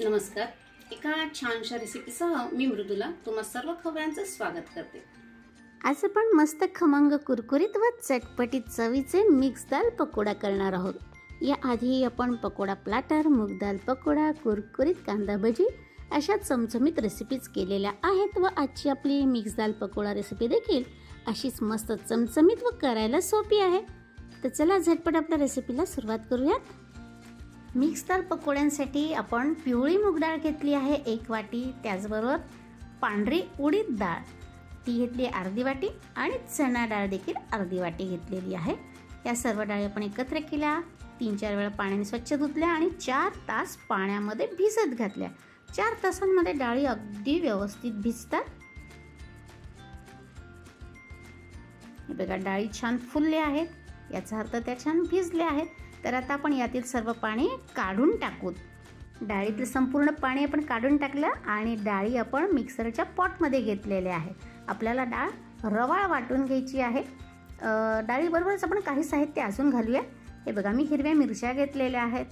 नमस्कार. एका छानशा रेसिपीसह मी मृदुला तुम्हा सर्व खवयांचं स्वागत करते. आज आपण मस्त खमंग कुरकुरीत व चटपटीत चवीचे मिक्स दाल पकोडा करणार आहोत. या आधी आपण पकोडा प्लॅटर, मूग दाल पकोडा, कुरकुरीत कांदा भजी अशा चमचमीत रेसिपीज केलेल्या आहेत व आजची आपली मिक्स दाल पकोडा रेसिपी देखील अशीच मस्त चमचमीत व करायला सोपी आहे. तर चला झटपट आपल्या रेसिपीला सुरुवात करूयात. मिक्स दाल पकोड्यांसाठी आपण पिवळी मूग डाळ घेतली आहे 1 वाटी, त्याचबरोबर पांढरी उडीद डाळ ती घेतली अर्धी वाटी आणि चणा डाळ देखील अर्धी वाटी घेतलेली आहे. या सर्व डाळी आपण एकत्र केल्या, 3-4 वेळा पाण्याने स्वच्छ धुतल्या आणि 4 तास पाण्यामध्ये भिजत घातल्या. 4 तासांमध्ये डाळी अगदी व्यवस्थित भिजतात. हे बघा, डाळी छान फुलल्या आहेत, याचा अर्थ त्या छान भिजल्या आहेत. तर आता आपण यातील सर्व पाणी काढून टाकू. डाळीतील संपूर्ण पाणी आपण काढून टाकलं आणि डाळी आपण मिक्सरच्या पॉटमध्ये घेतलेले आहे. आपल्याला डाळ रवाळ वाटून घ्यायची आहे. डाळीबरोबरच आपण काही साहित्य अजून घालूया. हे बघा, मी हिरव्या मिरच्या घेतलेल्या आहेत,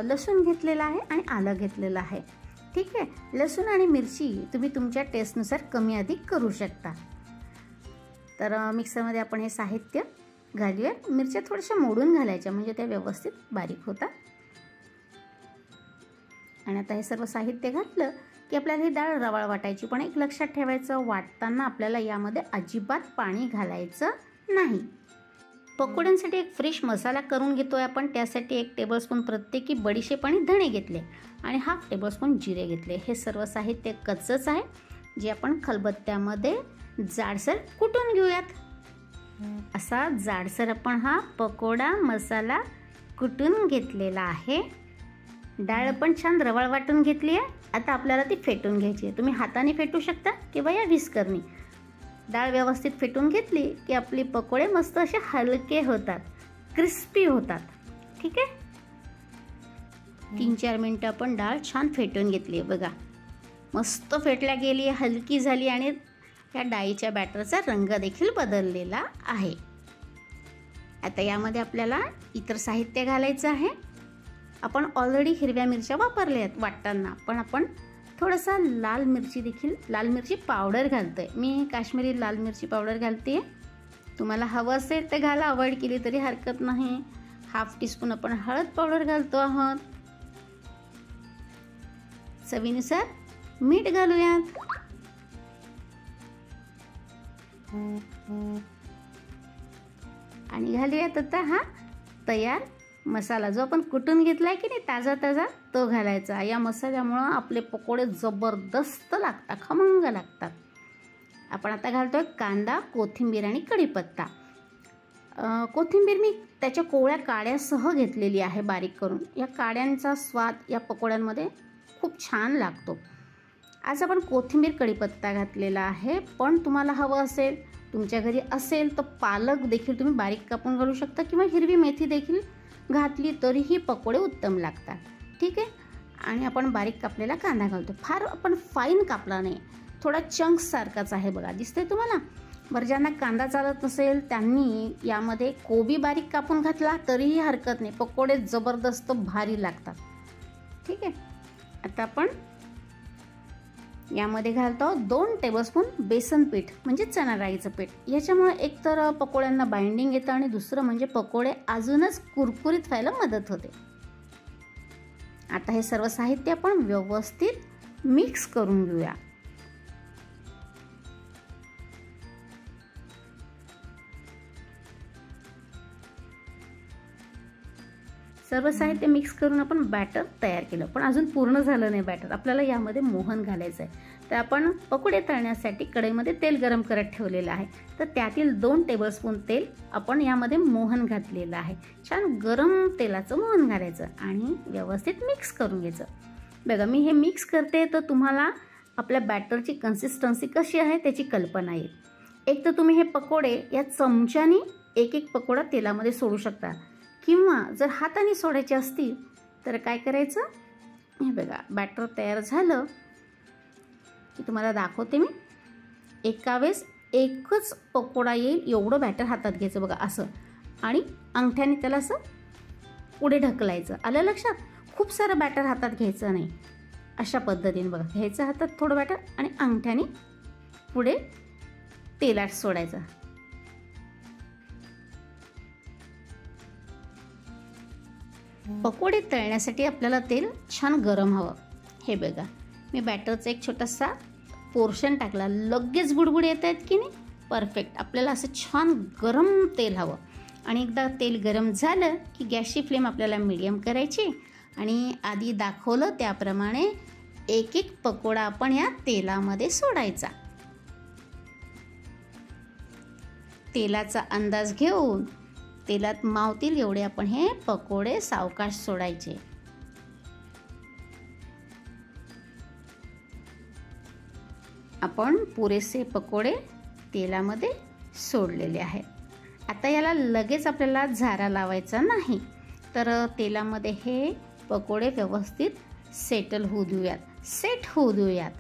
लसूण घेतलेला आहे आणि आलं घेतलेलं आहे. ठीक आहे, लसूण आणि मिरची तुम्ही तुमच्या टेस्टनुसार कमी अधिक करू शकता. तर मिक्सरमध्ये आपण हे साहित्य घालूया. मिरच्या थोड्याशा मोडून घालायच्या म्हणजे त्या व्यवस्थित बारीक होतात. आणि आता हे सर्व साहित्य घातलं की आपल्याला ही डाळ रवाळ वाटायची. पण एक लक्षात ठेवायचं, वाटताना आपल्याला यामध्ये अजिबात पाणी घालायचं नाही. पकोड्यांसाठी एक फ्रेश मसाला करून घेतोय आपण. त्यासाठी 1 टेबलस्पून प्रत्येकी बडीशेप आणि धणे घेतले आणि 1/2 टेबलस्पून जिरे घेतले. हे सर्व साहित्य कच्चंच आहे, जे आपण खलबत्त्यामध्ये जाडसर कुटून घेऊयात. असा जाडसर आपण हा पकोडा मसाला कुटून घेतलेला आहे. डाळ पण छान रवाळ वाटून घेतली आहे. आता आपल्याला ती फेटून घ्यायची आहे. तुम्ही हाताने फेटू शकता किंवा या विस्करनी. डाळ व्यवस्थित फेटून घेतली की आपले पकोडे मस्त असे हलके होतात, क्रिस्पी होतात. ठीक आहे, 3-4 मिनिटं आपण डाळ छान फेटून घेतली आहे. बघा, मस्त फेटल्या गेली, हलकी झाली आणि या डाळीच्या बॅटरचा रंग देखील बदललेला आहे. आता यामध्ये आपल्याला इतर साहित्य घालायचं आहे. आपण ऑलरेडी हिरव्या मिरच्या वापरल्या आहेत वाटताना, पण आपण थोडासा लाल मिरची पावडर घालतोय. मी काश्मीरी लाल मिरची पावडर घालते. तुम्हाला हवं असेल तर घाला, अवॉइड केली तरी हरकत नाही. 1/2 टीस्पून आपण हळद पावडर घालतो आहोत. चवीनुसार मीठ घालूयात. आणि घालूयात आता हा तयार मसाला, जो आपण कुटून घेतलाय की नाही ताजा ताजा, तो घालायचा. या मसाल्यामुळं आपले पकोडे जबरदस्त लागतात, खमंग लागतात. आपण आता घालतोय कांदा, कोथिंबीर आणि कढीपत्ता. कोथिंबीर मी त्याच्या कोवळ्या काड्यासह घेतलेली आहे बारीक करून. या काड्यांचा स्वाद या पकोड्यांमध्ये खूप छान लागतो. आज आपण कोथिंबीर कढीपत्ता घातलेला आहे, पण तुम्हाला हवं असेल, तुमच्या घरी असेल तर पालक देखील तुम्ही बारीक कापून घालू शकता किंवा हिरवी मेथी देखील घातली तरीही पकोडे उत्तम लागतात. ठीक आहे, आणि आपण बारीक कापलेला कांदा घालतो. फार आपण फाईन कापला नाही, थोडा चंक्स सारखाच आहे. बघा, दिसतंय तुम्हाला. बरं, ज्यांना कांदा चालत नसेल त्यांनी यामध्ये कोबी बारीक कापून घातला तरीही हरकत नाही, पकोडे जबरदस्त भारी लागतात. ठीक आहे, आता आपण यामध्ये घालतो 2 टेबलस्पून बेसन पीठ म्हणजे चणा डाळीचं पीठ. याच्यामुळे एकतर पकोड्यांना बाइंडिंग येतं आणि दुसरं म्हणजे पकोडे अजूनच कुरकुरीत व्हायला मदत होते. आता हे सर्व साहित्य आपण व्यवस्थित मिक्स करून घेऊया. सर्व साहित्य मिक्स करून आपण बॅटर तयार केलं, पण अजून पूर्ण झालं नाही बॅटर. आपल्याला यामध्ये मोहन घालायचं आहे. तर आपण पकोडे तळण्यासाठी कढईमध्ये तेल गरम करत ठेवलेलं आहे. तर त्यातील 2 टेबलस्पून तेल आपण यामध्ये मोहन घातलेलं आहे. छान गरम तेलाचं मोहन घालायचं आणि व्यवस्थित मिक्स करून घ्यायचं. बघा, मी हे मिक्स करते तर तुम्हाला आपल्या बॅटरची कन्सिस्टन्सी कशी आहे त्याची कल्पना येईल. एक तर तुम्ही हे पकोडे या चमच्याने एक पकोडा तेलामध्ये सोडू शकता, किंवा जर हाताने सोडायचे असतील तर काय करायचं. हे बघा, बॅटर तयार झालं की तुम्हाला दाखवते मी. एका वेळेस एकच पकोडा येईल एवढं बॅटर हातात घ्यायचं. बघा, असं, आणि अंगठ्याने त्याला असं पुढे ढकलायचं. आलं लक्षात. खूप सारं बॅटर हातात घ्यायचं नाही. अशा पद्धतीने बघा घ्यायचं हातात थोडं बॅटर आणि अंगठ्याने पुढे तेलात सोडायचं. पकोडे तळण्यासाठी आपल्याला तेल छान गरम हवं. हे बघा मी बॅटरचा एक छोटासा पोर्शन टाकला, लगेच बुडबुड येत आहेत की नाही, परफेक्ट. आपल्याला असं छान गरम तेल हवं. आणि एकदा तेल गरम झालं की गॅसची फ्लेम आपल्याला मीडियम करायची आणि आधी दाखवलं त्याप्रमाणे एक एक पकोडा आपण या तेलामध्ये सोडायचा. तेलाचा अंदाज घेऊन तेलात मावतील एवढे आपण हे पकोडे सावकाश सोडायचे. आपण पुरेसे पकोडे तेलामध्ये सोडलेले आहेत. आता याला लगेच आपल्याला झारा लावायचा नाही, तर तेलामध्ये हे पकोडे व्यवस्थित सेट होऊ देऊयात.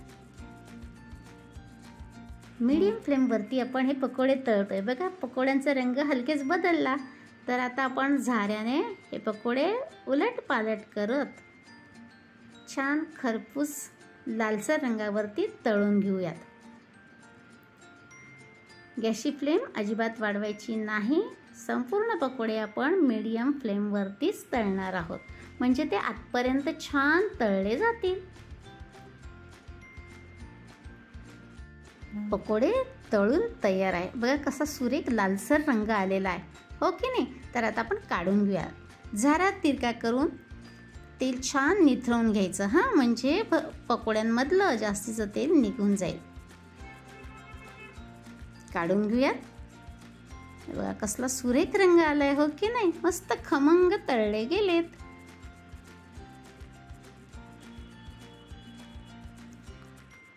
मीडियम फ्लेमवरती आपण हे पकोडे तळतोय. बघा पकोड्यांचा रंग हलकेच बदलला. तर आता आपण झाऱ्याने हे पकोडे उलटपालट करत छान खरपूस लालसर रंगावरती तळून घेऊयात. गॅसची फ्लेम अजिबात वाढवायची नाही. संपूर्ण पकोडे आपण मीडियम फ्लेमवरतीच तळणार आहोत, म्हणजे ते आतपर्यंत छान तळले जातील. पकोडे तळून तयार आहे. बघा कसा सुरेख लालसर रंग आलेला आहे, हो की नाही. तर आता आपण काढून घेऊया. झारा तिरका करून तेल छान निथळून घ्यायचं, म्हणजे पकोड्यांमधलं जास्तीचं तेल निघून जाईल. काढून घेऊयात. बघा कसला सुरेख रंग आलाय, हो की नाही. मस्त खमंग तळले गेलेत.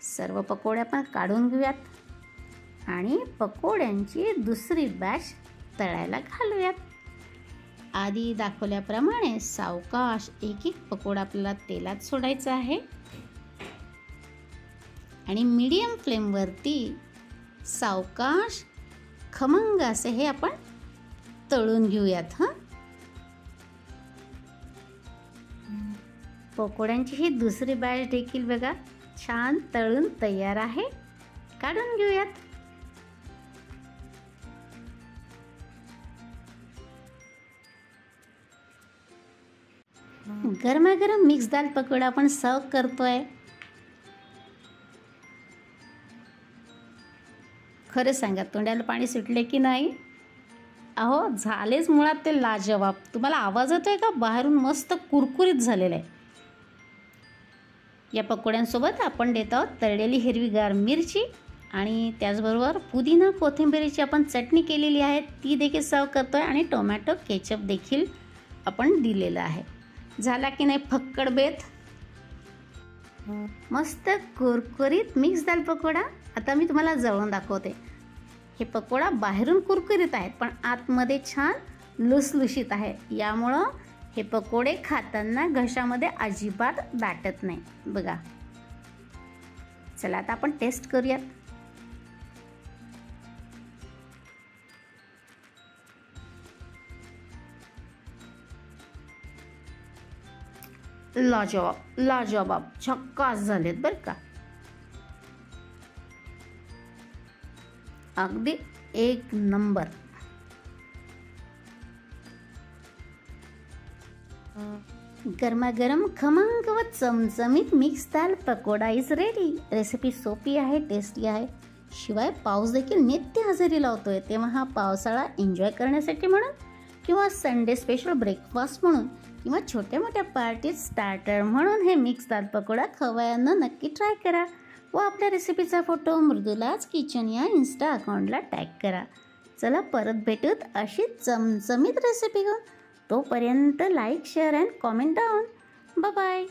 सर्व पकोडे आपण काढून घेऊयात आणि पकोड्यांची दुसरी बॅच तळायला घालूयात. आधी दाखवल्याप्रमाणे सावकाश एक एक पकोडा आपल्याला तेलात सोडायचा आहे आणि मीडियम फ्लेमवरती सावकाश खमंग असे हे आपण तळून घेऊयात. पकोड्यांची ही दुसरी बॅच देखील बघा छान तळून तयार आहे. काढून घेऊयात. गरमागरम मिक्स दाल पकोडा आपण सर्व करतोय. खरं सांगा तोंडाला पाणी सुटले की नाही. अहो झालेच मुळात ते लाजवाब. तुम्हाला आवाज येतोय का? बाहेरून मस्त कुरकुरीत झालेलं आहे. या पकोड्यांसोबत आपण देत आहोत तळलेली हिरवीगार मिरची आणि त्याचबरोबर पुदिना कोथिंबीरीची आपण चटणी केलेली आहे, ती देखील सर्व करतोय आणि टोमॅटो केचप देखील आपण दिलेलं आहे. झाला की नाही फक्कड बेत. मस्त कुरकुरीत मिक्स दाल पकोडा आता मी तुम्हाला जवळून दाखवते. हे पकोडा बाहेरून कुरकुरीत आहेत पण आतमध्ये छान लुसलुशीत आहे. यामुळं हे पकोडे खाताना घशामध्ये अजिबात दाटत नाही. बघा चला आता आपण टेस्ट करूयात. लाजवाब झक्कास झालेत बरं का. अगदी एक नंबर. गरमागरम खमंग व चमचमीत मिक्स दाल पकोडा इज रेडी. रेसिपी सोपी आहे, टेस्टी आहे, शिवाय पाऊस देखील नित्य हजेरी लावतोय. तेव्हा हा पावसाळा एन्जॉय करण्यासाठी म्हणून किंवा संडे स्पेशल ब्रेकफास्ट म्हणून किंवा छोट्या मोठ्या पार्टीत स्टार्टर म्हणून हे मिक्स दाल पकोडा खवय्यांना नक्की ट्राय करा व आपल्या रेसिपीचा फोटो मृदुलाज किचन या इन्स्टा अकाउंटला टॅग करा. चला परत भेटूत अशी चमचमीत रेसिपी घेऊन. तोपर्यंत like share and comment down. Bye bye.